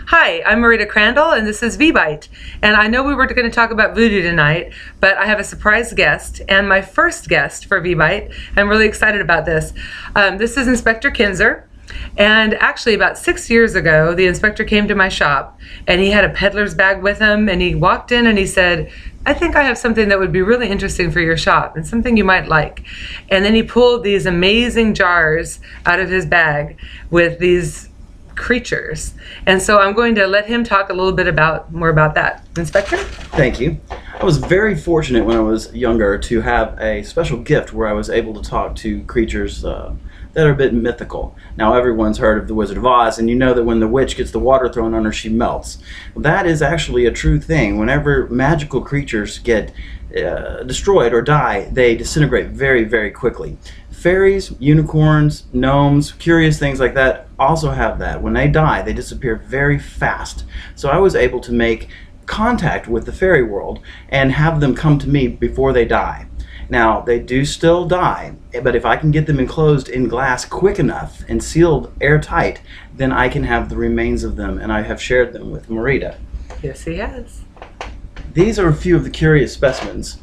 Hi, I'm Marita Crandall, and this is Vbite. And I know we were going to talk about voodoo tonight, but I have a surprise guest, and my first guest for Vbite. I'm really excited about this. This is Inspector Kinser. And actually, about 6 years ago, the inspector came to my shop, and he had a peddler's bag with him, and he walked in and he said, I think I have something that would be really interesting for your shop and something you might like. And then he pulled these amazing jars out of his bag with these creatures. And so I'm going to let him talk a little bit more about that. Inspector? Thank you. I was very fortunate when I was younger to have a special gift where I was able to talk to creatures that are a bit mythical. Now everyone's heard of the Wizard of Oz, and you know that when the witch gets the water thrown on her, she melts. Well, that is actually a true thing. Whenever magical creatures get destroyed or die, they disintegrate very, very quickly. Fairies, unicorns, gnomes, curious things like that also have that. When they die, they disappear very fast. So I was able to make contact with the fairy world and have them come to me before they die. Now, they do still die, but if I can get them enclosed in glass quick enough and sealed airtight, then I can have the remains of them, and I have shared them with Marita. Yes, he has. These are a few of the curious specimens.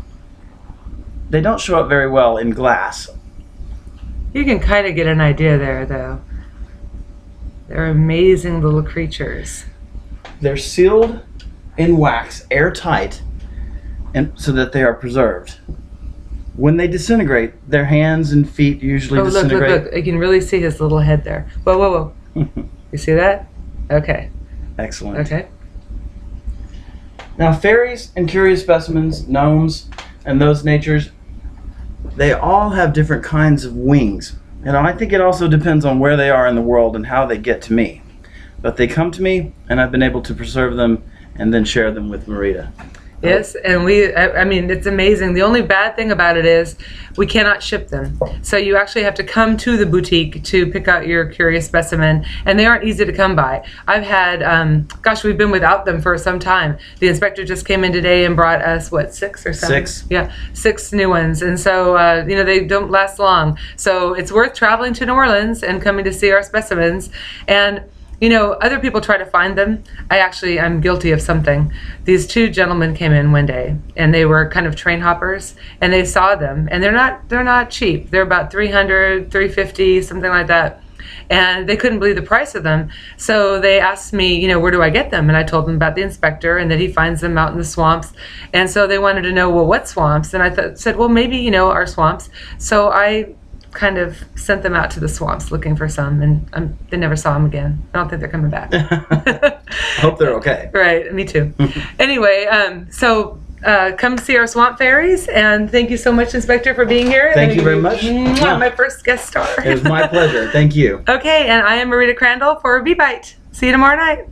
They don't show up very well in glass. You can kind of get an idea there, though. They're amazing little creatures. They're sealed in wax, airtight, and so that they are preserved. When they disintegrate, their hands and feet usually disintegrate. Look. You can really see his little head there. Whoa. You see that? Okay. Excellent. Okay. Now, fairies and curious specimens, gnomes, and those natures, they all have different kinds of wings. And I think it also depends on where they are in the world and how they get to me. But they come to me, and I've been able to preserve them and then share them with Marita. Yes, and I mean, it's amazing. The only bad thing about it is we cannot ship them. So you actually have to come to the boutique to pick out your curious specimen, and they aren't easy to come by. I've had, we've been without them for some time. The inspector just came in today and brought us, 6 or 7? 6. Yeah, 6 new ones. And so, they don't last long. So it's worth traveling to New Orleans and coming to see our specimens. And other people try to find them. I'm guilty of something. These 2 gentlemen came in one day, and they were kind of train hoppers, and they saw them, and they're not cheap. They're about $300, $350, something like that. And they couldn't believe the price of them. So they asked me, where do I get them? And I told them about the inspector and that he finds them out in the swamps. And so they wanted to know, well, what swamps? And I said, well, maybe, our swamps. So I kind of sent them out to the swamps looking for some, and they never saw them again. I don't think they're coming back. I hope they're okay. Right, me too. Anyway, come see our swamp fairies, and thank you so much, Inspector, for being here. Thank you very much. My first guest star. It was my pleasure. Thank you. Okay, and I am Marita Crandall for Vbite. See you tomorrow night.